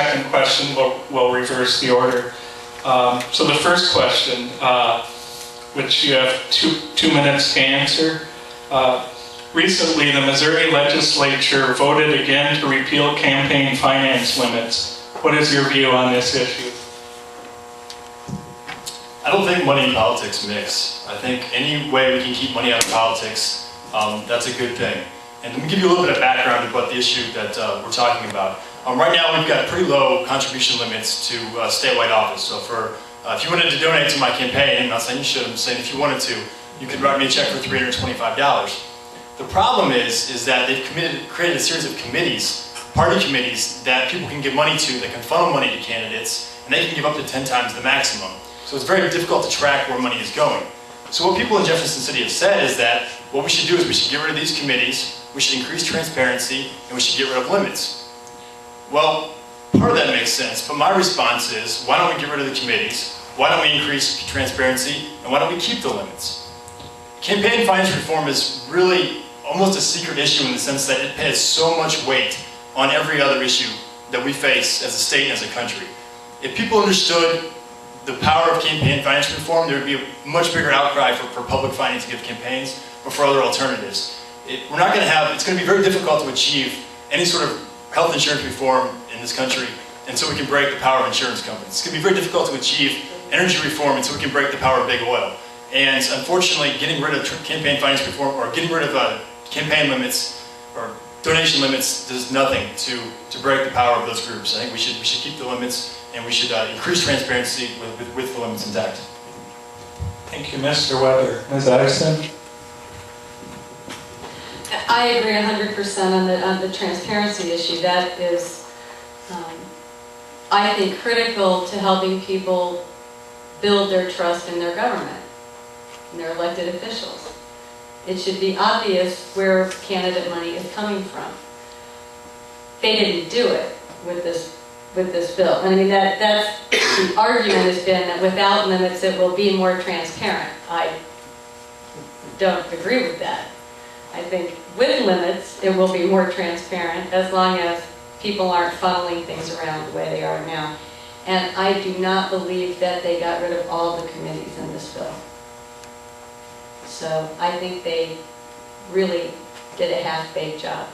second question. We'll reverse the order. So the first question, which you have two minutes to answer. Recently, the Missouri legislature voted again to repeal campaign finance limits. What is your view on this issue? I don't think money and politics mix. I think any way we can keep money out of politics, that's a good thing. And let me give you a little bit of background about the issue that we're talking about. Right now, we've got pretty low contribution limits to statewide office. So for if you wanted to donate to my campaign, I'm not saying you should, I'm saying if you wanted to, you could write me a check for $325. The problem is that they've created a series of committees, party committees, that people can give money to, that can funnel money to candidates, and they can give up to 10 times the maximum. So it's very difficult to track where money is going. So what people in Jefferson City have said is that what we should do is we should get rid of these committees, we should increase transparency, and we should get rid of limits. Well, part of that makes sense, but my response is, why don't we get rid of the committees, why don't we increase transparency, and why don't we keep the limits? Campaign finance reform is really almost a secret issue in the sense that it has so much weight on every other issue that we face as a state and as a country. If people understood the power of campaign finance reform, there would be a much bigger outcry for public financing of campaigns or for other alternatives. It's going to be very difficult to achieve any sort of health insurance reform in this country until we can break the power of insurance companies. It's going to be very difficult to achieve energy reform until we can break the power of big oil. And unfortunately, getting rid of campaign finance reform or getting rid of campaign limits or donation limits does nothing to break the power of those groups. I think we should keep the limits, and we should increase transparency with the limits intact. Thank you, Mr. Weber. Ms. Addison? I agree 100% on the transparency issue. That is, I think, critical to helping people build their trust in their government and their elected officials. It should be obvious where candidate money is coming from. They didn't do it with this bill. I mean, that's the argument has been that without limits it will be more transparent. I don't agree with that. I think with limits it will be more transparent as long as people aren't funneling things around the way they are now. And I do not believe that they got rid of all the committees in this bill. So I think they really did a half-baked job.